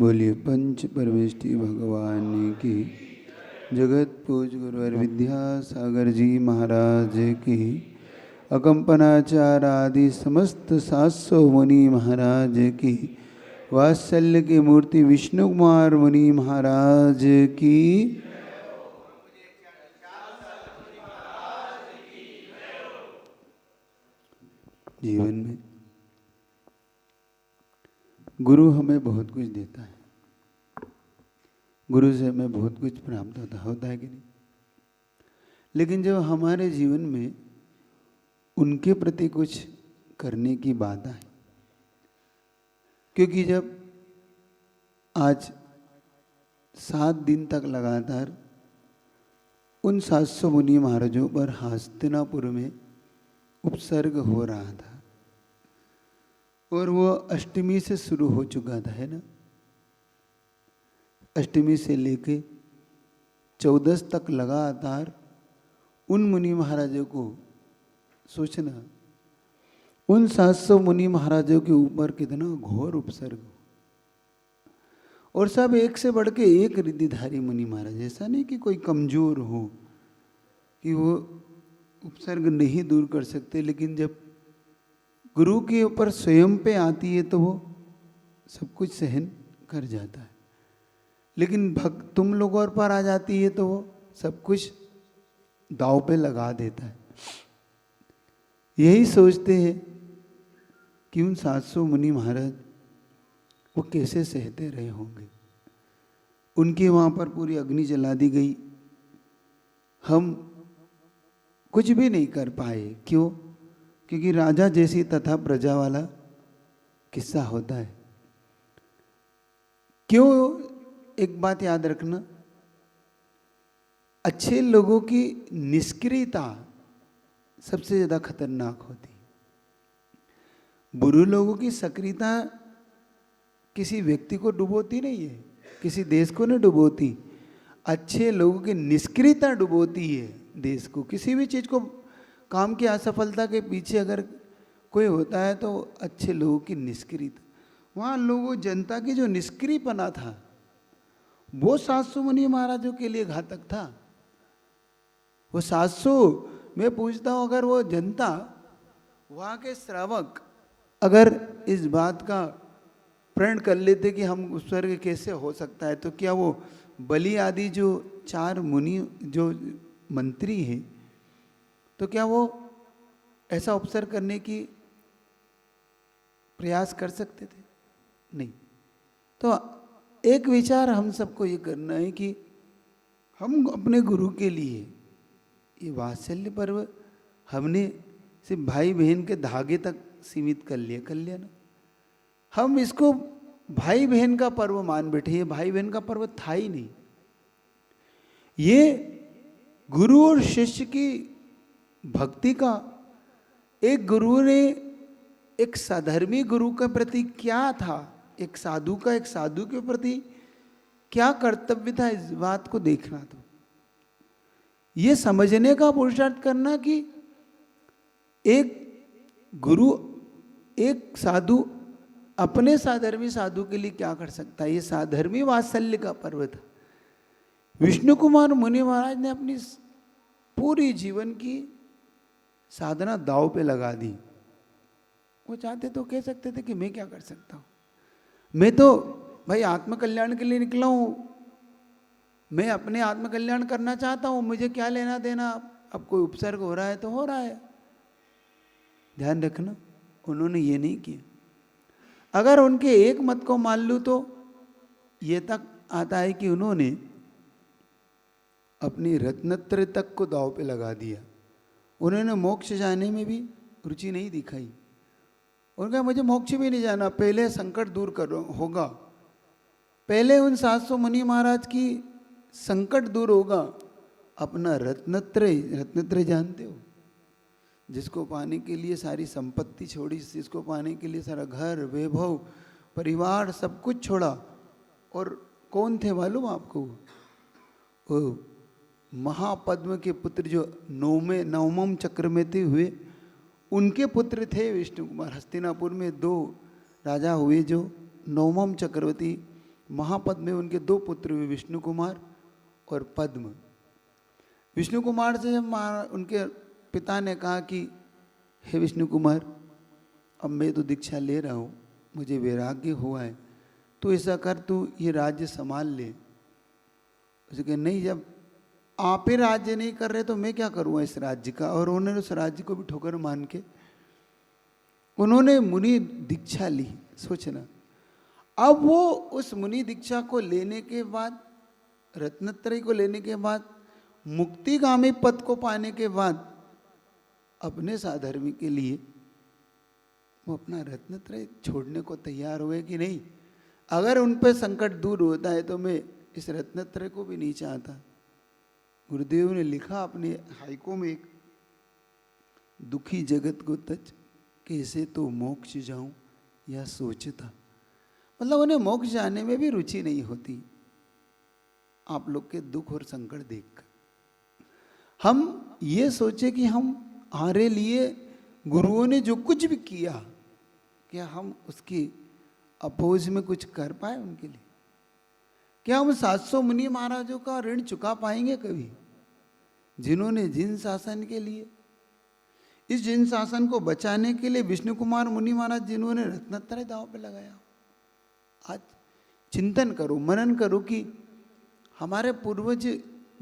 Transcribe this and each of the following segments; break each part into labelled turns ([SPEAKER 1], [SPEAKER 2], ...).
[SPEAKER 1] बोलिए पंच परमेष्टि भगवान की। जगत पूज गुरुवर विद्यासागर जी महाराज की। अकंपनाचार आदि समस्त 700 मुनि महाराज की। वात्सल्य की मूर्ति विष्णु कुमार मुनि महाराज की। जीवन में गुरु हमें बहुत कुछ देता है। गुरु से हमें बहुत कुछ प्राप्त होता है कि नहीं। लेकिन जब हमारे जीवन में उनके प्रति कुछ करने की बात आए, क्योंकि जब आज 7 दिन तक लगातार उन 700 मुनि महाराजों पर हस्तिनापुर में उपसर्ग हो रहा था और वो अष्टमी से शुरू हो चुका था, है ना। अष्टमी से लेके 14 तक लगातार उन मुनि महाराजों को सोचना, उन 700 मुनि महाराजों के ऊपर कितना घोर उपसर्ग, और सब एक से बढ़ के एक रिद्धिधारी मुनि महाराज। ऐसा नहीं कि कोई कमजोर हो कि वो उपसर्ग नहीं दूर कर सकते, लेकिन जब गुरु के ऊपर स्वयं पे आती है तो वो सब कुछ सहन कर जाता है। लेकिन भक्त तुम लोगों पर आ जाती है तो वो सब कुछ दांव पे लगा देता है। यही सोचते हैं कि उन 700 मुनि महाराज वो कैसे सहते रहे होंगे। उनके वहाँ पर पूरी अग्नि जला दी गई, हम कुछ भी नहीं कर पाए। क्यों? क्योंकि राजा जैसी तथा प्रजा वाला किस्सा होता है। क्यों? एक बात याद रखना, अच्छे लोगों की निष्क्रियता सबसे ज्यादा खतरनाक होती है। बुरे लोगों की सक्रियता किसी व्यक्ति को डुबोती नहीं है, किसी देश को नहीं डुबोती। अच्छे लोगों की निष्क्रियता डुबोती है देश को। किसी भी चीज को, काम की असफलता के पीछे अगर कोई होता है तो अच्छे लोगों की निष्क्रियता। वहाँ लोगों, जनता की जो निष्क्रियपना था वो 700 मुनि महाराजों के लिए घातक था। वो 700, मैं पूछता हूँ, अगर वो जनता, वहाँ के श्रावक अगर इस बात का प्रण कर लेते कि हम उपसर्ग कैसे हो सकता है, तो क्या वो बलि आदि जो 4 मुनि जो मंत्री हैं, तो क्या वो ऐसा उपसर्ग करने की प्रयास कर सकते थे? नहीं। तो एक विचार हम सबको ये करना है कि हम अपने गुरु के लिए ये वात्सल्य पर्व हमने सिर्फ भाई बहन के धागे तक सीमित कर लिया ना। हम इसको भाई बहन का पर्व मान बैठे। ये भाई बहन का पर्व था ही नहीं। ये गुरु और शिष्य की भक्ति का, एक गुरु ने एक साधर्मी गुरु के प्रति क्या था, एक साधु का एक साधु के प्रति क्या कर्तव्य था, इस बात को देखना। तो ये समझने का पुरुषार्थ करना कि एक गुरु, एक साधु अपने साधर्मी साधु के लिए क्या कर सकता है। ये साधर्मी वात्सल्य का पर्व था। विष्णु कुमार मुनि महाराज ने अपनी पूरी जीवन की साधना दांव पे लगा दी। वो चाहते तो कह सकते थे कि मैं क्या कर सकता हूँ, मैं तो भाई आत्मकल्याण के लिए निकला हूँ, मैं अपने आत्मकल्याण करना चाहता हूँ, मुझे क्या लेना देना। अब कोई उपसर्ग हो रहा है तो हो रहा है। ध्यान रखना, उन्होंने ये नहीं किया। अगर उनके एक मत को मान लूँ तो ये तक आता है कि उन्होंने अपनी रत्नत्रय तक को दांव पे लगा दिया। उन्होंने मोक्ष जाने में भी रुचि नहीं दिखाई। उनका मुझे मोक्ष भी नहीं जाना, पहले संकट दूर करो होगा, पहले उन 700 मुनि महाराज की संकट दूर होगा। अपना रत्नत्रय जानते हो, जिसको पाने के लिए सारी संपत्ति छोड़ी, जिसको पाने के लिए सारा घर वैभव परिवार सब कुछ छोड़ा। और कौन थे मालूम आपको? वो महापद्म के पुत्र जो नवमम चक्र में थे हुए, उनके पुत्र थे विष्णु कुमार। हस्तिनापुर में 2 राजा हुए जो नवमम चक्रवर्ती महापद में उनके 2 पुत्र हुए, विष्णु कुमार और पद्म। विष्णु कुमार से जब उनके पिता ने कहा कि हे विष्णु कुमार, अब मैं तो दीक्षा ले रहा हूँ, मुझे वैराग्य हुआ है, तो ऐसा कर, तू ये राज्य संभाल ले। उसे कहा नहीं, जब आप ही राज्य नहीं कर रहे तो मैं क्या करूँगा इस राज्य का। और उन्होंने उस राज्य को भी ठोकर मान के उन्होंने मुनि दीक्षा ली। सोचना, अब वो उस मुनि दीक्षा को लेने के बाद, रत्नत्रय को लेने के बाद, मुक्तिगामी पद को पाने के बाद, अपने साधर्मी के लिए वो अपना रत्नत्रय छोड़ने को तैयार हुए कि नहीं, अगर उन पर संकट दूर होता है तो मैं इस रत्नत्रय को भी नहीं चाहता। गुरुदेव ने लिखा अपने हाइको में, एक दुखी जगत को तज, कैसे तो मोक्ष जाऊं या सोचता। मतलब उन्हें मोक्ष जाने में भी रुचि नहीं होती आप लोग के दुख और संकट देखकर। हम ये सोचे कि हम हमारे लिए गुरुओं ने जो कुछ भी किया, क्या हम उसकी अपोज में कुछ कर पाए उनके लिए? क्या हम 700 मुनि महाराजों का ऋण चुका पाएंगे कभी, जिन्होंने जिन शासन के लिए, इस जिन शासन को बचाने के लिए विष्णु कुमार मुनि महाराज जिन्होंने रत्नत्रय दांव पे लगाया। आज चिंतन करो, मनन करो कि हमारे पूर्वज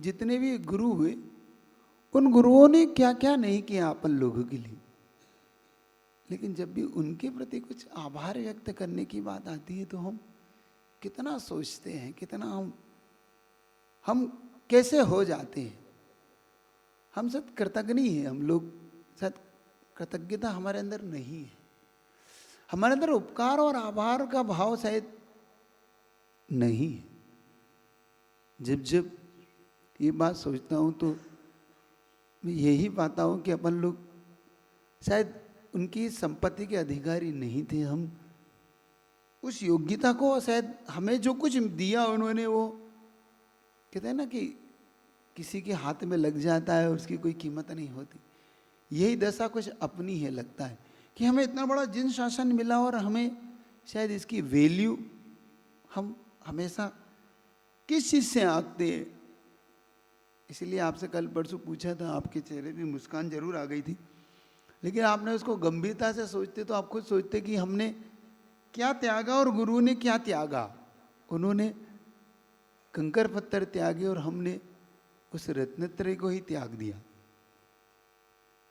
[SPEAKER 1] जितने भी गुरु हुए, उन गुरुओं ने क्या क्या नहीं किया अपन लोगों के लिए। लेकिन जब भी उनके प्रति कुछ आभार व्यक्त करने की बात आती है तो हम कितना सोचते हैं, कितना हम कैसे हो जाते हैं। हम सब कृतज्ञ नहीं है, हम लोग शायद कृतज्ञता हमारे अंदर नहीं है। हमारे अंदर उपकार और आभार का भाव शायद नहीं है। जब जब ये बात सोचता हूँ तो मैं यही पाता हूँ कि अपन लोग शायद उनकी संपत्ति के अधिकारी नहीं थे। हम उस योग्यता को, शायद हमें जो कुछ दिया उन्होंने, वो कहते हैं ना कि किसी के हाथ में लग जाता है और उसकी कोई कीमत नहीं होती। यही दशा कुछ अपनी है, लगता है कि हमें इतना बड़ा जिन शासन मिला और हमें शायद इसकी वैल्यू हम हमेशा किस चीज़ से आंकते हैं। इसलिए आपसे कल परसों पूछा था, आपके चेहरे पे मुस्कान जरूर आ गई थी, लेकिन आपने उसको गंभीरता से सोचते तो आप खुद सोचते कि हमने क्या त्यागा और गुरु ने क्या त्यागा। उन्होंने कंकर पत्थर त्यागे और हमने उस रत्नत्रय को ही त्याग दिया।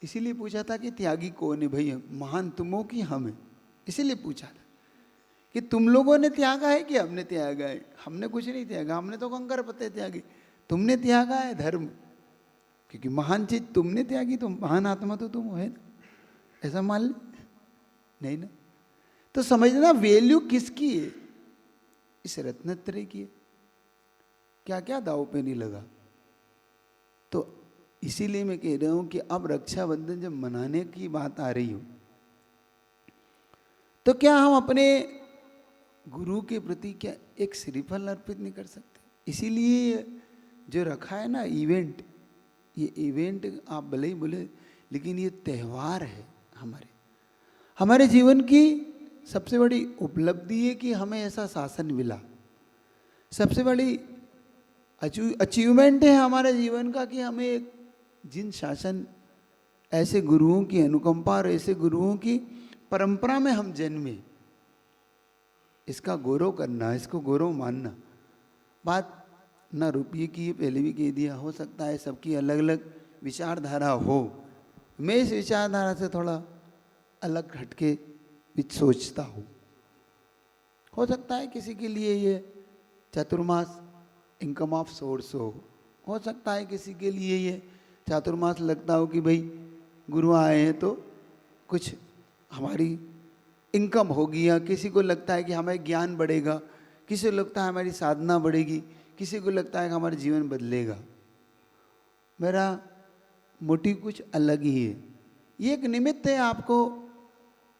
[SPEAKER 1] इसीलिए पूछा था कि त्यागी कौन है भैया, महान तुम हो कि हम हैं। इसीलिए पूछा था कि तुम लोगों ने त्यागा है कि हमने त्यागा है। हमने कुछ नहीं त्यागा, हमने तो कंकर पत्थर त्यागे। तुमने त्यागा है धर्म, क्योंकि महान चीज तुमने त्यागी, तो महान आत्मा तो तुम हो, है ना? ऐसा मान ले, नहीं ना? तो समझना वैल्यू किसकी है, इस रत्नत्रय की है। क्या क्या दाव पे नहीं लगा। तो इसीलिए मैं कह रहा हूं कि अब रक्षाबंधन जब मनाने की बात आ रही हो, तो क्या हम अपने गुरु के प्रति क्या एक श्रीफल अर्पित नहीं कर सकते? इसीलिए जो रखा है ना इवेंट, ये इवेंट आप भले ही बोले, लेकिन ये त्यौहार है हमारे जीवन की सबसे बड़ी उपलब्धि है कि हमें ऐसा शासन मिला। सबसे बड़ी अचीवमेंट है हमारे जीवन का कि हमें एक जिन शासन, ऐसे गुरुओं की अनुकंपा और ऐसे गुरुओं की परंपरा में हम जन्मे, इसका गौरव करना, इसको गौरव मानना। बात ना रुपये की, पहले भी कह दिया, हो सकता है सबकी अलग अलग विचारधारा हो। मैं इस विचारधारा से थोड़ा अलग हटके भी सोचता हूँ। हो सकता है किसी के लिए ये चातुर्मास इनकम ऑफ सोर्स हो सकता है किसी के लिए ये चातुर्मास लगता हो कि भाई गुरु आए हैं तो कुछ हमारी इनकम होगी, या किसी को लगता है कि हमें ज्ञान बढ़ेगा, किसी को लगता है हमारी साधना बढ़ेगी, किसी को लगता है कि हमारा जीवन बदलेगा। मेरा मोटिव कुछ अलग ही है। ये एक निमित्त है आपको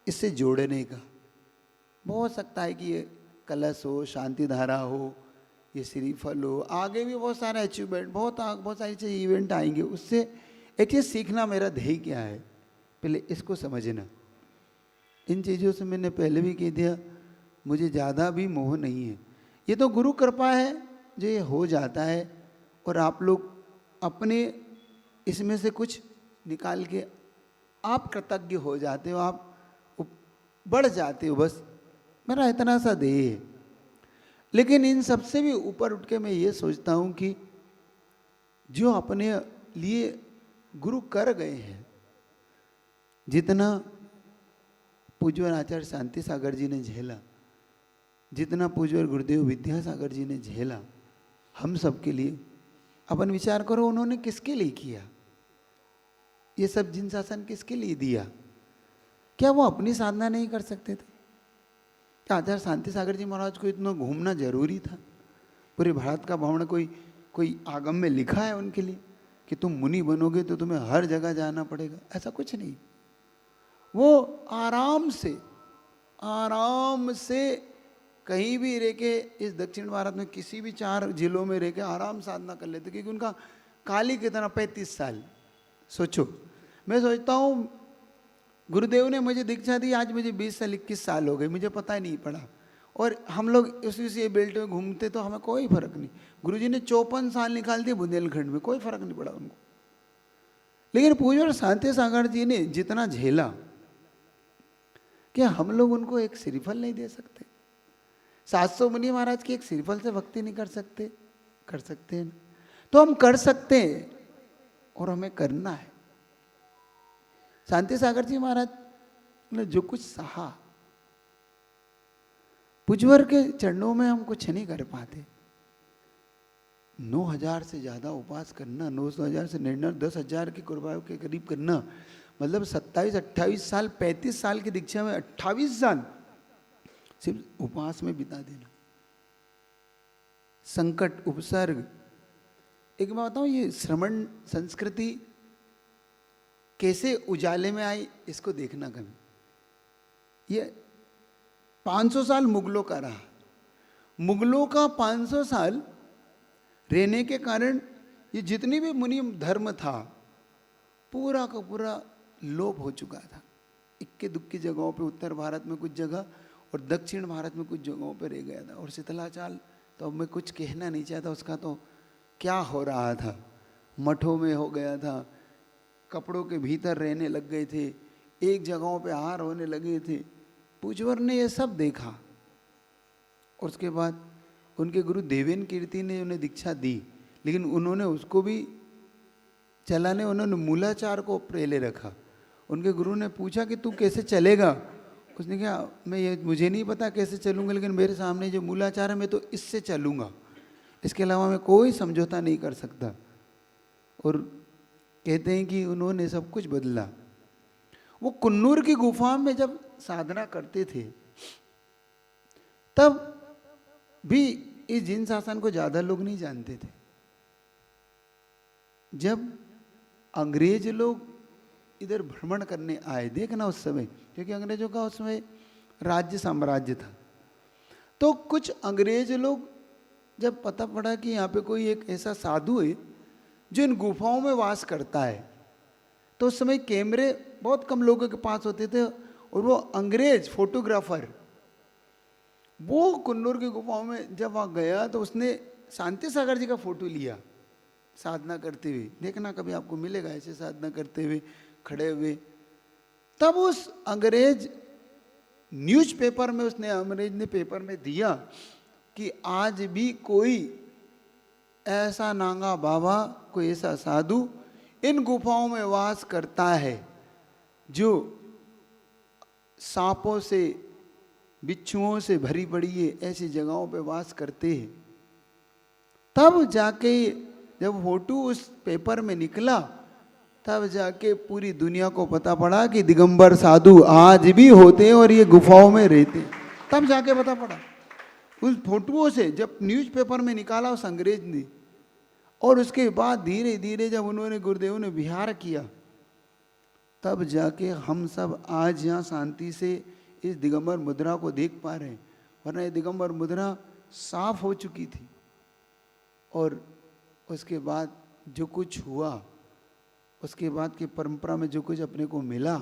[SPEAKER 1] इससे जोड़ने का। हो सकता है कि ये कलश हो, शांति धारा हो, ये श्रीफल हो, आगे भी बहुत सारे अचीवमेंट, बहुत सारी चीज़ इवेंट आएंगे। उससे एक चीज़ सीखना मेरा ध्येय क्या है, पहले इसको समझना। इन चीज़ों से मैंने पहले भी कह दिया, मुझे ज़्यादा भी मोह नहीं है। ये तो गुरु कृपा है जो ये हो जाता है, और आप लोग अपने इसमें से कुछ निकाल के आप कृतज्ञ हो जाते हो, आप बढ़ जाते हो। बस मेरा इतना सा देह है। लेकिन इन सबसे भी ऊपर उठ के मैं ये सोचता हूँ कि जो अपने लिए गुरु कर गए हैं, जितना पूज्य आचार्य शांति सागर जी ने झेला, जितना पूज्य गुरुदेव विद्यासागर जी ने झेला हम सब के लिए, अपन विचार करो उन्होंने किसके लिए किया ये सब? जिन शासन किसके लिए दिया? क्या वो अपनी साधना नहीं कर सकते थे? क्या आचार्य शांति सागर जी महाराज को इतना घूमना जरूरी था? पूरे भारत का भ्रमण कोई आगम में लिखा है उनके लिए कि तुम मुनि बनोगे तो तुम्हें हर जगह जाना पड़ेगा? ऐसा कुछ नहीं। वो आराम से कहीं भी रह के इस दक्षिण भारत में किसी भी 4 जिलों में रह के आराम साधना कर लेते, क्योंकि उनका काली कितना 35 साल। सोचो, मैं सोचता हूँ गुरुदेव ने मुझे दीक्षा दी, आज मुझे 20 साल 21 साल हो गए, मुझे पता ही नहीं पड़ा। और हम लोग उसी बेल्ट में घूमते तो हमें कोई फर्क नहीं। गुरुजी ने 54 साल निकाल दिए बुंदेलखंड में, कोई फर्क नहीं पड़ा उनको। लेकिन पूज्य शांति सागर जी ने जितना झेला, क्या हम लोग उनको एक श्रीफल नहीं दे सकते? 700 मुनि महाराज की एक श्रीफल से भक्ति नहीं कर सकते? कर सकते हैं। तो हम कर सकते हैं और हमें करना है। शांति सागर जी महाराज ने जो कुछ सहा, पुजवर के चरणों में हम कुछ नहीं कर पाते। 9000 से ज्यादा उपास करना, 9000 से 10,000 की कुर्बानियों के करीब करना, मतलब 27-28 साल, 35 साल की दीक्षा में 28 साल सिर्फ उपास में बिता देना। संकट, उपसर्ग। एक बात बताऊं, ये श्रमण संस्कृति कैसे उजाले में आई, इसको देखना कभी। ये 500 साल मुगलों का रहा। मुगलों का 500 साल रहने के कारण ये जितनी भी मुनि धर्म था पूरा का पूरा लोप हो चुका था। इक्के दुक्की जगहों पे, उत्तर भारत में कुछ जगह और दक्षिण भारत में कुछ जगहों पे रह गया था। और शीतलाचाल तो अब मैं कुछ कहना नहीं चाहता, उसका तो क्या हो रहा था। मठों में हो गया था, कपड़ों के भीतर रहने लग गए थे, एक जगहों पे हार होने लगे थे। पूजवर ने ये सब देखा और उसके बाद उनके गुरु देवेन कीर्ति ने उन्हें दीक्षा दी, लेकिन उन्होंने उसको भी चलाने, उन्होंने मूलाचार को पहले रखा। उनके गुरु ने पूछा कि तू कैसे चलेगा? उसने कहा मुझे नहीं पता कैसे चलूँगा, लेकिन मेरे सामने जो मूलाचार है मैं तो इससे चलूँगा, इसके अलावा मैं कोई समझौता नहीं कर सकता। और कहते हैं कि उन्होंने सब कुछ बदला। वो कुन्नूर की गुफा में जब साधना करते थे तब भी इस जिन शासन को ज्यादा लोग नहीं जानते थे। जब अंग्रेज लोग इधर भ्रमण करने आए, देखना उस समय, क्योंकि अंग्रेजों का उस समय राज्य साम्राज्य था, तो कुछ अंग्रेज लोग जब पता पड़ा कि यहाँ पे कोई एक ऐसा साधु है जो इन गुफाओं में वास करता है, तो उस समय कैमरे बहुत कम लोगों के पास होते थे, और वो अंग्रेज फोटोग्राफर वो कुन्नूर की गुफाओं में जब वहाँ गया तो उसने शांति सागर जी का फोटो लिया साधना करते हुए। देखना कभी आपको मिलेगा ऐसे साधना करते हुए खड़े हुए। तब उस अंग्रेज न्यूज़पेपर में, उसने अंग्रेज ने पेपर में दिया कि आज भी कोई ऐसा नांगा बाबा, कोई ऐसा साधु इन गुफाओं में वास करता है जो सांपों से, बिच्छुओं से भरी पड़ी है ऐसी जगहों पे वास करते हैं। तब जाके जब फोटो उस पेपर में निकला, तब जाके पूरी दुनिया को पता पड़ा कि दिगंबर साधु आज भी होते हैं और ये गुफाओं में रहते हैं। तब जाके पता पड़ा उस फोटोओं से, जब न्यूज़पेपर में निकाला उस अंग्रेज ने। और उसके बाद धीरे धीरे जब उन्होंने, गुरुदेव ने विहार किया, तब जाके हम सब आज यहाँ शांति से इस दिगंबर मुद्रा को देख पा रहे हैं, वरना ये दिगंबर मुद्रा साफ हो चुकी थी। और उसके बाद जो कुछ हुआ, उसके बाद की परंपरा में जो कुछ अपने को मिला,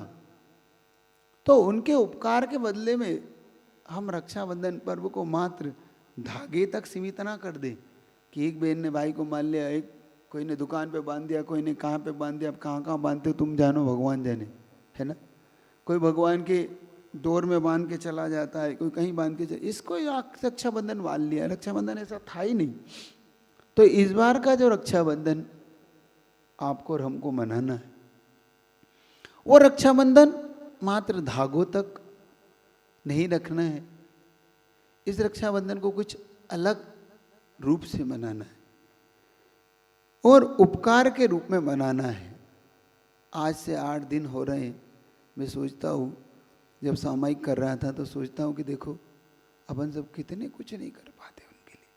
[SPEAKER 1] तो उनके उपकार के बदले में हम रक्षाबंधन पर्व को मात्र धागे तक सीमित ना कर दे कि एक बहन ने भाई को मान लिया, एक कोई ने दुकान पे बांध दिया, कोई ने कहाँ पे बांध दिया। अब कहाँ कहाँ बांधते हो तुम जानो, भगवान जाने, है ना। कोई भगवान के डोर में बांध के चला जाता है, कोई कहीं बांध के इसको रक्षाबंधन बांध लिया। रक्षाबंधन ऐसा था ही नहीं। तो इस बार का जो रक्षाबंधन आपको और हमको मनाना है, वो रक्षाबंधन मात्र धागों तक नहीं रखना है। इस रक्षाबंधन को कुछ अलग रूप से मनाना है और उपकार के रूप में मनाना है। आज से 8 दिन हो रहे हैं। मैं सोचता हूँ, जब सामायिक कर रहा था तो सोचता हूँ कि देखो अपन सब कितने कुछ नहीं कर पाते उनके लिए।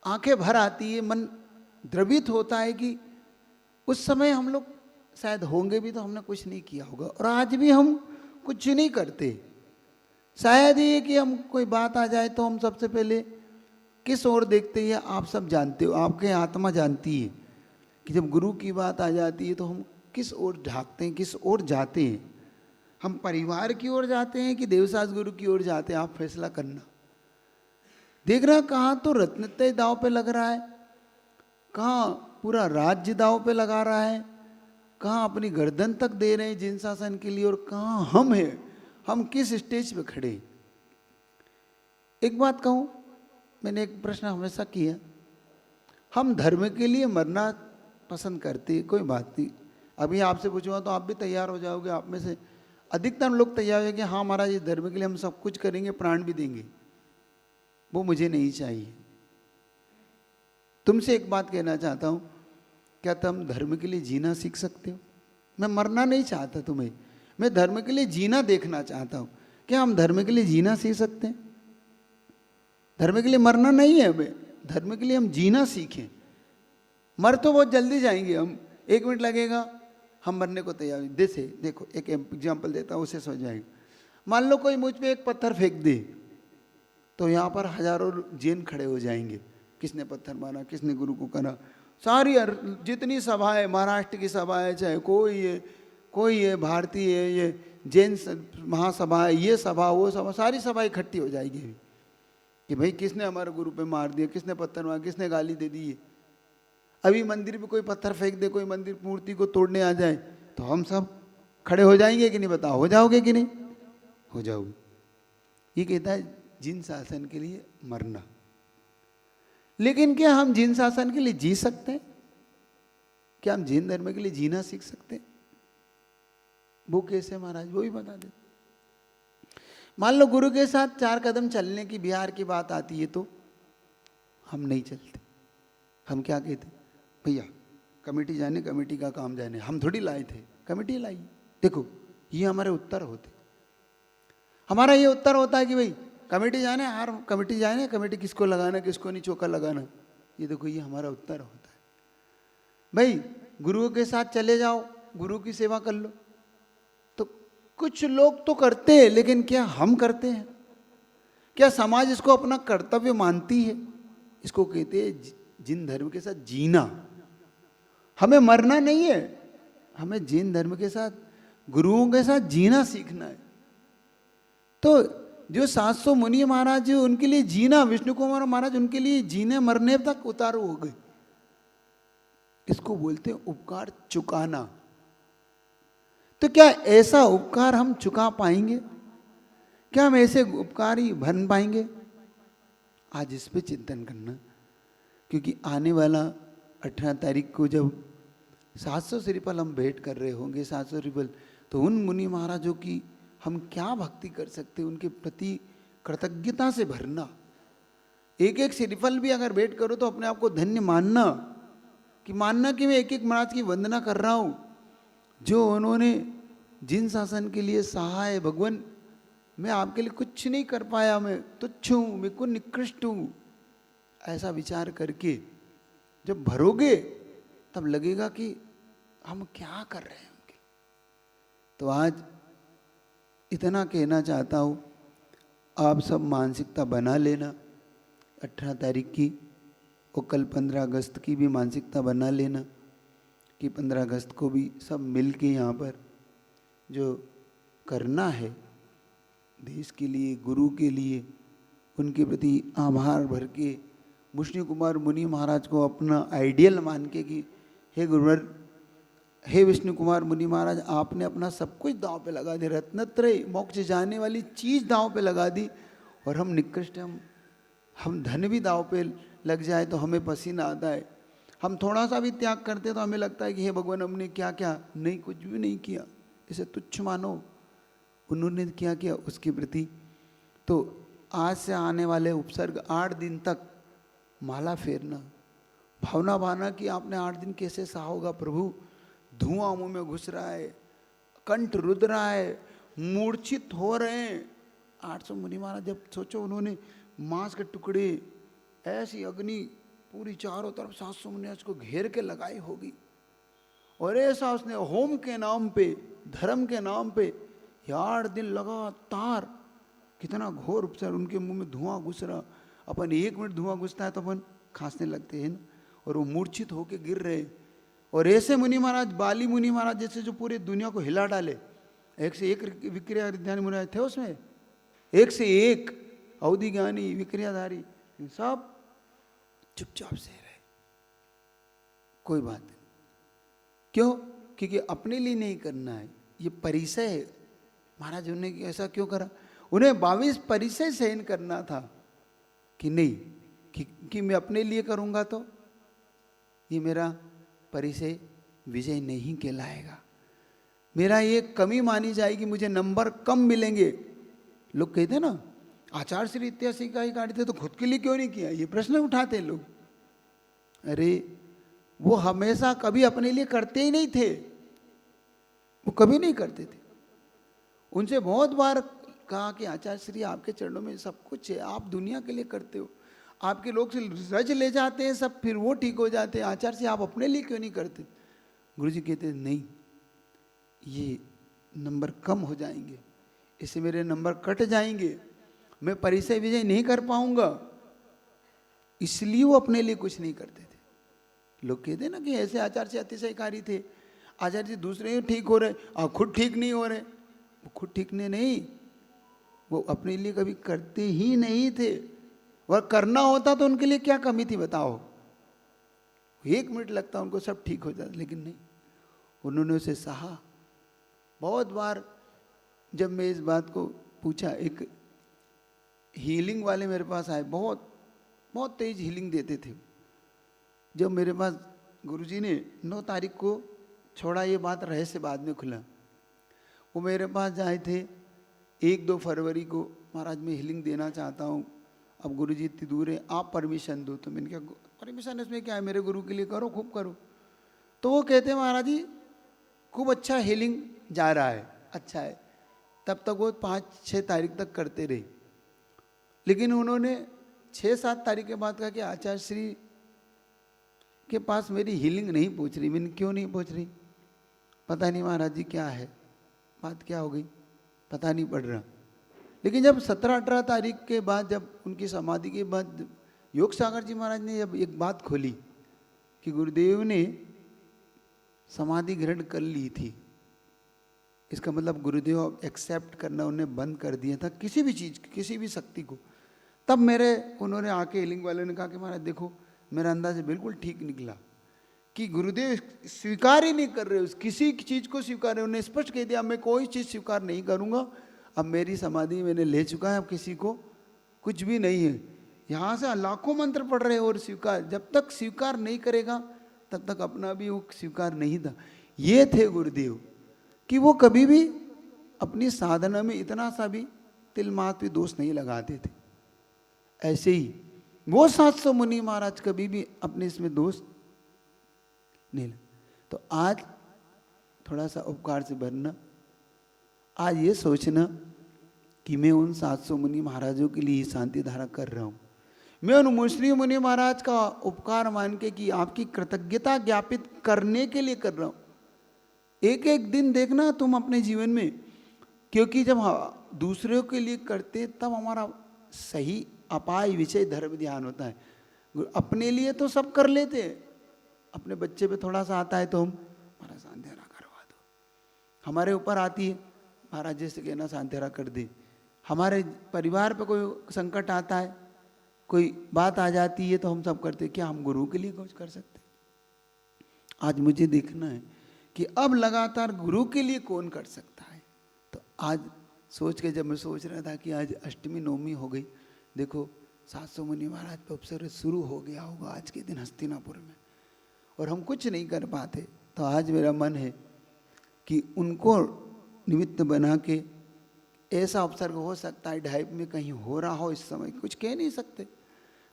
[SPEAKER 1] आंखें भर आती है, मन द्रवित होता है कि उस समय हम लोग शायद होंगे भी तो हमने कुछ नहीं किया होगा, और आज भी हम कुछ नहीं करते। शायद ये कि हम कोई बात आ जाए तो हम सबसे पहले किस ओर देखते हैं, आप सब जानते हो, आपके आत्मा जानती है कि जब गुरु की बात आ जाती है तो हम किस ओर झांकते हैं, किस ओर जाते हैं। हम परिवार की ओर जाते हैं कि देवसास गुरु की ओर जाते हैं, आप फैसला करना। देख रहा कहाँ तो रत्नत्रय दाव पे लग रहा है, कहाँ पूरा राज्य दाव पे लगा रहा है, कहाँ अपनी गर्दन तक दे रहे हैं जिन शासन के लिए, और कहाँ हम हैं, हम किस स्टेज पे खड़े। एक बात कहूँ, मैंने एक प्रश्न हमेशा किया, हम धर्म के लिए मरना पसंद करते हैं, कोई बात नहीं। अभी आपसे पूछूंगा तो आप भी तैयार हो जाओगे। आप में से अधिकतर लोग तैयार हो कि हाँ महाराज इस धर्म के लिए हम सब कुछ करेंगे, प्राण भी देंगे। वो मुझे नहीं चाहिए। तुमसे एक बात कहना चाहता हूँ, क्या तुम धर्म के लिए जीना सीख सकते हो? मैं मरना नहीं चाहता तुम्हें, मैं धर्म के लिए जीना देखना चाहता हूँ। क्या हम धर्म के लिए जीना सीख सकते हैं? धर्म के लिए मरना नहीं है हमें, धर्म के लिए हम जीना सीखें। मर तो बहुत जल्दी जाएंगे हम, 1 मिनट लगेगा, हम मरने को तैयार। जैसे देखो एक एग्जाम्पल देता हूँ, उसे समझ जाएगा। मान लो कोई मुझ पे एक पत्थर फेंक दे तो यहाँ पर हजारों जैन खड़े हो जाएंगे, किसने पत्थर मारा, किसने गुरु को करा। सारी जितनी सभा है, महाराष्ट्र की सभा है, चाहे कोई है भारतीय है, ये जैन महासभा है, ये सभा वो सभा, सारी सभा इकट्ठी हो जाएगी कि भाई किसने हमारे गुरु पे मार दिया, किसने पत्थर मारा, किसने गाली दे दी है। अभी मंदिर पे कोई पत्थर फेंक दे, कोई मंदिर मूर्ति को तोड़ने आ जाए तो हम सब खड़े हो जाएंगे कि नहीं? बताओ, हो जाओगे कि नहीं? हो जाओगे। ये कहता है जिन शासन के लिए मरना। लेकिन क्या हम जिन शासन के लिए जी सकते हैं? क्या हम जैन धर्म के लिए जीना सीख सकते हैं? वो कैसे महाराज, वो भी बता दे। मान लो गुरु के साथ 4 कदम चलने की बिहार की बात आती है तो हम नहीं चलते। हम क्या कहते, भैया कमेटी जाने, कमेटी का काम जाने, हम थोड़ी लाए थे, कमेटी लाई। देखो ये हमारे उत्तर होते। हमारा ये उत्तर होता है कि भाई कमेटी जाने, यार कमेटी जाने, कमेटी किसको लगाना, किसको नहीं चौका लगाना। ये देखो ये हमारा उत्तर होता है। भाई गुरुओं के साथ चले जाओ, गुरु की सेवा कर लो। तो कुछ लोग तो करते हैं, लेकिन क्या हम करते हैं? क्या समाज इसको अपना कर्तव्य मानती है? इसको कहते हैं जिन धर्म के साथ जीना। हमें मरना नहीं है, हमें जैन धर्म के साथ, गुरुओं के साथ जीना सीखना है। तो जो 700 मुनि महाराज जो उनके लिए जीना, विष्णु कुमार महाराज उनके लिए जीने मरने तक उतारू हो गए। इसको बोलते हैं उपकार चुकाना। तो क्या ऐसा उपकार हम चुका पाएंगे? क्या हम ऐसे उपकारी बन पाएंगे? आज इस पे चिंतन करना, क्योंकि आने वाला 18 तारीख को जब 700 श्रीफल हम भेंट कर रहे होंगे, 700 श्रीफल, तो उन मुनि महाराजों की हम क्या भक्ति कर सकते हैं, उनके प्रति कृतज्ञता से भरना। एक एक श्रीफल भी अगर भेंट करो तो अपने आप को धन्य मानना, कि मानना कि मैं एक एक महाराज की वंदना कर रहा हूँ, जो उन्होंने जिन शासन के लिए सहाय। भगवान मैं आपके लिए कुछ नहीं कर पाया, मैं तुच्छ हूँ, मैं को निकृष्ट हूँ, ऐसा विचार करके जब भरोगे तब लगेगा कि हम क्या कर रहे हैं उनके। तो आज इतना कहना चाहता हूँ, आप सब मानसिकता बना लेना 18 तारीख की, और कल 15 अगस्त की भी मानसिकता बना लेना कि 15 अगस्त को भी सब मिल के यहाँ पर जो करना है देश के लिए, गुरु के लिए, उनके प्रति आभार भर के विष्णु कुमार मुनि महाराज को अपना आइडियल मान के कि हे गुरुवर, हे विष्णु कुमार मुनि महाराज, आपने अपना सब कुछ दांव पे लगा दिया, रत्नत्रय मोक्ष जाने वाली चीज़ दांव पे लगा दी, और हम निकृष्ट, हम धन भी दांव पे लग जाए तो हमें पसीना आता है। हम थोड़ा सा भी त्याग करते तो हमें लगता है कि हे भगवान हमने क्या क्या, नहीं कुछ भी नहीं किया, इसे तुच्छ मानो। उन्होंने क्या किया उसके प्रति। तो आज से आने वाले उपसर्ग 8 दिन तक माला फेरना, भावना भाना कि आपने 8 दिन कैसे सहा होगा प्रभु। धुआं मुंह में घुस रहा है, कंठ रुद रहा है, मूर्छित हो रहे हैं। 800 मुनि महाराज, जब सोचो उन्होंने मांस के टुकड़े, ऐसी अग्नि पूरी चारों तरफ 700 मुनि को घेर के लगाई होगी, और ऐसा उसने होम के नाम पे, धर्म के नाम पे 8 दिन लगातार, कितना घोर उपचार। उनके मुंह में धुआं घुस रहा, अपन 1 मिनट धुआं घुसता है तो अपन खांसने लगते हैं ना, और वो मूर्छित होके गिर रहे। और ऐसे मुनि महाराज, बाली मुनि महाराज जैसे, जो पूरी दुनिया को हिला डाले, एक से एक विक्रिया ज्ञानी मुनि थे उसमें, एक से एक अवधि ज्ञानी विक्रियाधारी, सब चुपचाप से रहे, कोई बात नहीं। क्यों? क्योंकि अपने लिए नहीं करना है, ये परिचय है। महाराज उन्होंने ऐसा क्यों करा? उन्हें 22 परिचय सहन करना था कि नहीं, कि मैं अपने लिए करूंगा तो ये मेरा परिचय विजय नहीं कहलाएगा, मेरा ये कमी मानी जाएगी, मुझे नंबर कम मिलेंगे। लोग कहते हैं ना, आचार्य श्री इत्यादि सिकाई काटे थे तो खुद के लिए क्यों नहीं किया, ये प्रश्न उठाते हैं लोग। अरे वो हमेशा कभी अपने लिए करते ही नहीं थे, वो कभी नहीं करते थे। उनसे बहुत बार कहा कि आचार्य श्री आपके चरणों में सब कुछ है, आप दुनिया के लिए करते हो, आपके लोग से रज ले जाते हैं सब, फिर वो ठीक हो जाते हैं, आचार्य श्री आप अपने लिए क्यों नहीं करते? गुरुजी कहते नहीं, ये नंबर कम हो जाएंगे, इससे मेरे नंबर कट जाएंगे, मैं परिचय विजय नहीं कर पाऊंगा, इसलिए वो अपने लिए कुछ नहीं करते थे। लोग कहते ना कि ऐसे आचार्य से अतिशयकारी थे, आचार्य जी दूसरे ठीक हो रहे, आप खुद ठीक नहीं हो रहे। वो खुद ठीक नहीं, वो अपने लिए कभी करते ही नहीं थे। वह करना होता तो उनके लिए क्या कमी थी बताओ? 1 मिनट लगता उनको, सब ठीक हो जाता, लेकिन नहीं, उन्होंने उसे सहा। बहुत बार जब मैं इस बात को पूछा, एक हीलिंग वाले मेरे पास आए, बहुत बहुत तेज हीलिंग देते थे। जब मेरे पास गुरुजी ने 9 तारीख को छोड़ा, ये बात रहस्य बाद में खुला, वो मेरे पास आए थे 1-2 फरवरी को, महाराज मैं हीलिंग देना चाहता हूँ, अब गुरुजी इतनी दूर है, आप परमिशन दो। तो मैंने कहा परमिशन इसमें क्या है, मेरे गुरु के लिए करो, खूब करो। तो वो कहते महाराज जी खूब अच्छा हीलिंग जा रहा है, अच्छा है। तब तक वो 5-6 तारीख तक करते रहे, लेकिन उन्होंने 6-7 तारीख के बाद कहा कि आचार्य श्री के पास मेरी हीलिंग नहीं पहुँच रही। मैंने क्यों नहीं पहुँच रही? पता नहीं महाराज जी क्या है, बात क्या हो गई, पता नहीं पड़ रहा। लेकिन जब 17-18 तारीख के बाद, जब उनकी समाधि के बाद योग सागर जी महाराज ने जब एक बात खोली कि गुरुदेव ने समाधि ग्रहण कर ली थी, इसका मतलब गुरुदेव एक्सेप्ट करना उन्हें बंद कर दिया था किसी भी चीज़, किसी भी शक्ति को। तब उन्होंने आके हीलिंग वाले ने कहा कि महाराज देखो, मेरा अंदाज़ बिल्कुल ठीक निकला कि गुरुदेव स्वीकार ही नहीं कर रहे, उस किसी चीज़ को स्वीकार नहीं। उन्होंने स्पष्ट कह दिया मैं कोई चीज़ स्वीकार नहीं करूँगा, अब मेरी समाधि मैंने ले चुका है, अब किसी को कुछ भी नहीं है। यहाँ से लाखों मंत्र पढ़ रहे और स्वीकार, जब तक स्वीकार नहीं करेगा तब तक अपना भी वो स्वीकार नहीं था। ये थे गुरुदेव कि वो कभी भी अपनी साधना में इतना सा भी तिल मात्र भी दोष नहीं लगाते थे। ऐसे ही वो 700 मुनि महाराज कभी भी अपने इसमें दोष नहीं। तो आज थोड़ा सा उपकार से भरना, आज ये सोचना कि मैं उन 700 मुनि महाराजों के लिए शांति धारा कर रहा हूँ, मैं उन मुस्लिम मुनि महाराज का उपकार मान के कि आपकी कृतज्ञता ज्ञापित करने के लिए कर रहा हूँ। एक एक दिन देखना तुम अपने जीवन में, क्योंकि जब दूसरों के लिए करते तब हमारा सही अपाय विषय धर्म ध्यान होता है। अपने लिए तो सब कर लेते, अपने बच्चे पे थोड़ा सा आता है तो हम हमारा सांध्यरा करवा दो, हमारे ऊपर आती है महाराज जैसे कहना सांध्यरा कर दे, हमारे परिवार पे कोई संकट आता है, कोई बात आ जाती है, तो हम सब करते क्या हम गुरु के लिए कुछ कर सकते? आज मुझे देखना है कि अब लगातार गुरु के लिए कौन कर सकता है। तो आज सोच के, जब मैं सोच रहा था कि आज अष्टमी नवमी हो गई, देखो 700 मुनि महाराज पे उपसर्ग शुरू हो गया होगा आज के दिन हस्तिनापुर में, और हम कुछ नहीं कर पाते। तो आज मेरा मन है कि उनको निमित्त बना के, ऐसा उपसर्ग हो सकता है ढाइप में कहीं हो रहा हो इस समय, कुछ कह नहीं सकते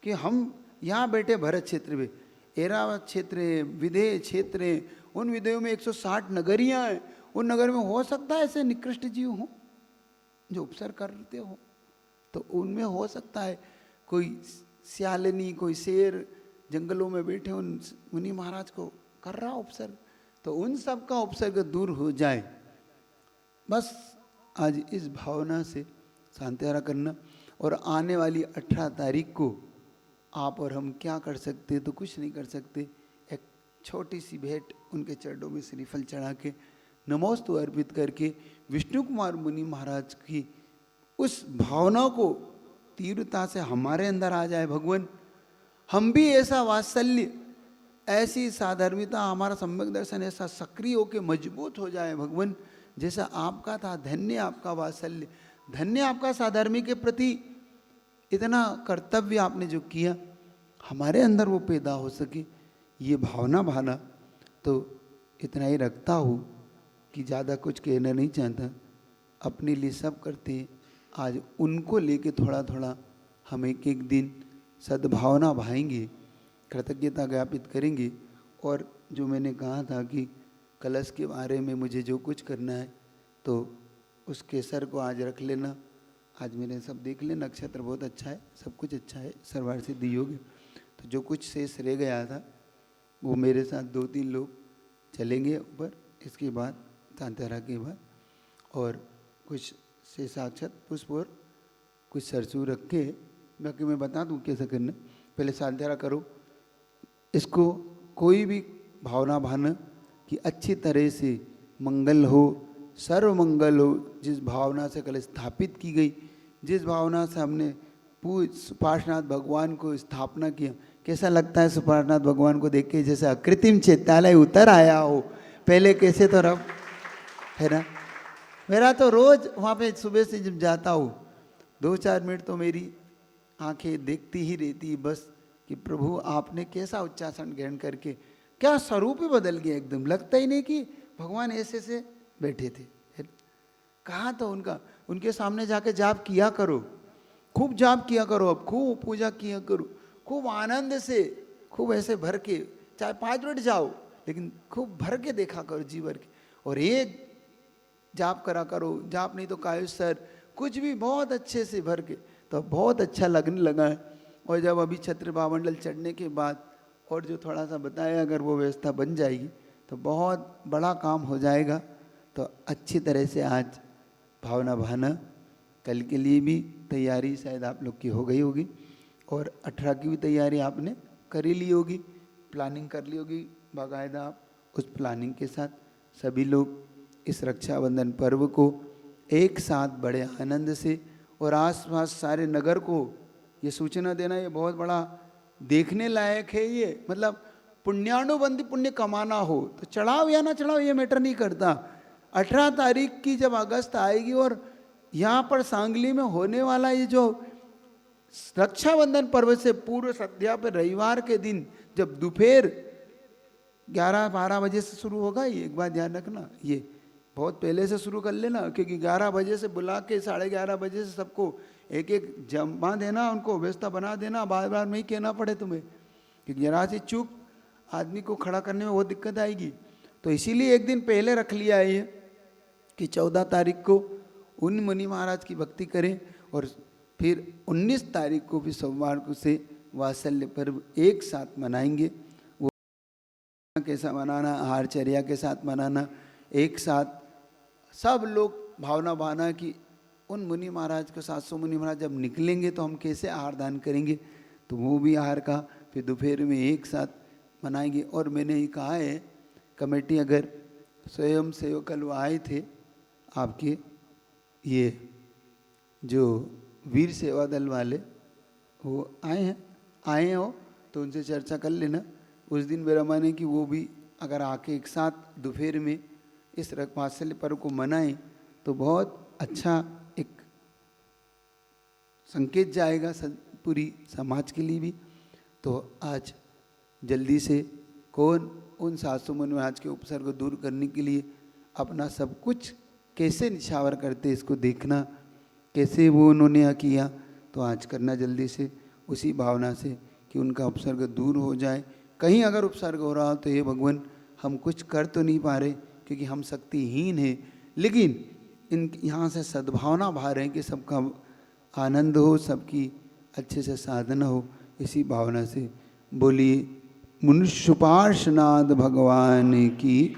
[SPEAKER 1] कि हम यहाँ बैठे भरत क्षेत्र में, एरावत क्षेत्र है, विदेह क्षेत्र है, उन विदेहों में 160 नगरियाँ हैं, उन नगर में हो सकता है ऐसे निकृष्ट जीव हों जो उपसर्ग करते हो, तो उनमें हो सकता है कोई सियालिनी, कोई शेर जंगलों में बैठे उन मुनि महाराज को कर रहा उपसर्ग, तो उन सब का उपसर्ग दूर हो जाए। बस आज इस भावना से शांतिहारा करना। और आने वाली 18 तारीख को आप और हम क्या कर सकते, तो कुछ नहीं कर सकते, एक छोटी सी भेंट उनके चरणों में श्रीफल चढ़ा के नमोस्तु अर्पित करके विष्णु कुमार मुनि महाराज की उस भावना को तीव्रता से हमारे अंदर आ जाए। भगवान, हम भी ऐसा वात्सल्य, ऐसी साधर्मिता, हमारा सम्यक दर्शन ऐसा सक्रिय होकर मजबूत हो जाए भगवान, जैसा आपका था। धन्य आपका वात्सल्य, धन्य आपका साधर्मी के प्रति इतना कर्तव्य आपने जो किया, हमारे अंदर वो पैदा हो सके, ये भावना भाना। तो इतना ही रखता हूँ कि ज़्यादा कुछ कहना नहीं चाहता, अपने लिए सब करते हैं। आज उनको लेके थोड़ा थोड़ा हम एक एक दिन सद्भावना भाएंगे, कृतज्ञता ज्ञापित करेंगे। और जो मैंने कहा था कि कलश के बारे में मुझे जो कुछ करना है, तो उस केसर को आज रख लेना। आज मैंने सब देख लिया, नक्षत्र बहुत अच्छा है, सब कुछ अच्छा है, सर्वार्थ सिद्धि योग है। तो जो कुछ शेष रह गया था वो मेरे साथ 2-3 लोग चलेंगे ऊपर, इसके बाद शांतिहारा के बाद, और कुछ शेषाक्षत पुष्प और कुछ सरसों रख के, बाकी मैं बता दूँ कैसे करना। पहले शांतिहारा करो, इसको कोई भी भावना भाना कि अच्छी तरह से मंगल हो, सर्व मंगल हो। जिस भावना से कल स्थापित की गई, जिस भावना से हमने सुपार्श्वनाथ भगवान को स्थापना किया, कैसा लगता है सुपार्श्वनाथ भगवान को देख के, जैसे अकृत्रिम चैत्यालय उतर आया हो। पहले कैसे तो रब है ना, मेरा तो रोज वहाँ पे सुबह से जब जाता हूँ 2-4 मिनट तो मेरी आंखें देखती ही रहती बस कि प्रभु आपने कैसा उच्चासन ग्रहण करके क्या स्वरूप ही बदल गया एकदम। लगता ही नहीं कि भगवान ऐसे से बैठे थे। कहाँ तो उनका, उनके सामने जाके जाप किया करो, खूब जाप किया करो, अब खूब पूजा किया करो, खूब आनंद से, खूब ऐसे भर के, चाहे 5 मिनट जाओ लेकिन खूब भर के देखा करो, जी भर के। और एक जाप करा करो, जाप नहीं तो कायुसर, कुछ भी बहुत अच्छे से भर के, तो बहुत अच्छा लगने लगा है। और जब अभी छत्र बामंडल चढ़ने के बाद और जो थोड़ा सा बताया, अगर वो व्यवस्था बन जाएगी तो बहुत बड़ा काम हो जाएगा। तो अच्छी तरह से आज भावना भाना, कल के लिए भी तैयारी शायद आप लोग की हो गई होगी, और 18 की भी तैयारी आपने कर ही ली होगी, प्लानिंग कर ली होगी बाकायदा। आप उस प्लानिंग के साथ सभी लोग इस रक्षाबंधन पर्व को एक साथ बड़े आनंद से, और आसपास सारे नगर को ये सूचना देना, ये बहुत बड़ा देखने लायक है। ये मतलब पुण्यानुबंधी पुण्य कमाना हो तो चढ़ाओ या ना चढ़ाओ ये मैटर नहीं करता। 18 तारीख की जब अगस्त आएगी और यहाँ पर सांगली में होने वाला ये जो रक्षाबंधन पर्व से पूर्व संध्या पर रविवार के दिन जब दोपहर 11-12 बजे से शुरू होगा, ये एक बात ध्यान रखना, ये बहुत पहले से शुरू कर लेना, क्योंकि 11 बजे से बुला के 11:30 बजे से सबको एक एक जमा देना, उनको व्यवस्था बना देना, बार बार नहीं कहना पड़े तुम्हें, क्योंकि जरा सी चूक आदमी को खड़ा करने में बहुत दिक्कत आएगी। तो इसीलिए एक दिन पहले रख लिया है ये कि 14 तारीख को उन मुनि महाराज की भक्ति करें, और फिर 19 तारीख को भी सोमवार को से वात्सल्य पर्व एक साथ मनाएंगे। वो कैसा मनाना, आहारचर्या के साथ मनाना, एक साथ सब लोग भावना भाना कि उन मुनि महाराज को 700 मुनि महाराज जब निकलेंगे तो हम कैसे आहार दान करेंगे, तो वो भी आहार का फिर दोपहर में एक साथ मनाएंगे। और मैंने ही कहा है कमेटी, अगर स्वयं सेवक कल आए थे आपके ये जो वीर सेवा दल वाले वो आए हैं हो तो उनसे चर्चा कर लेना। उस दिन मेरा मन है कि वो भी अगर आके एक साथ दोपहर में इस वात्सल्य पर्व को मनाएं तो बहुत अच्छा एक संकेत जाएगा पूरी समाज के लिए भी। तो आज जल्दी से कौन उन सासू मन महाराज के उपसर्ग को दूर करने के लिए अपना सब कुछ कैसे निछावर करते इसको देखना, कैसे वो उन्होंने किया। तो आज करना जल्दी से उसी भावना से कि उनका उपसर्ग दूर हो जाए। कहीं अगर उपसर्ग हो रहा हो तो ये भगवान हम कुछ कर तो नहीं पा रहे क्योंकि हम शक्तिहीन हैं, लेकिन इन यहाँ से सद्भावना भा रहे हैं कि सबका आनंद हो, सबकी अच्छे से साधना हो। इसी भावना से बोलिए मनुष्य पार्श्वनाथ भगवान की।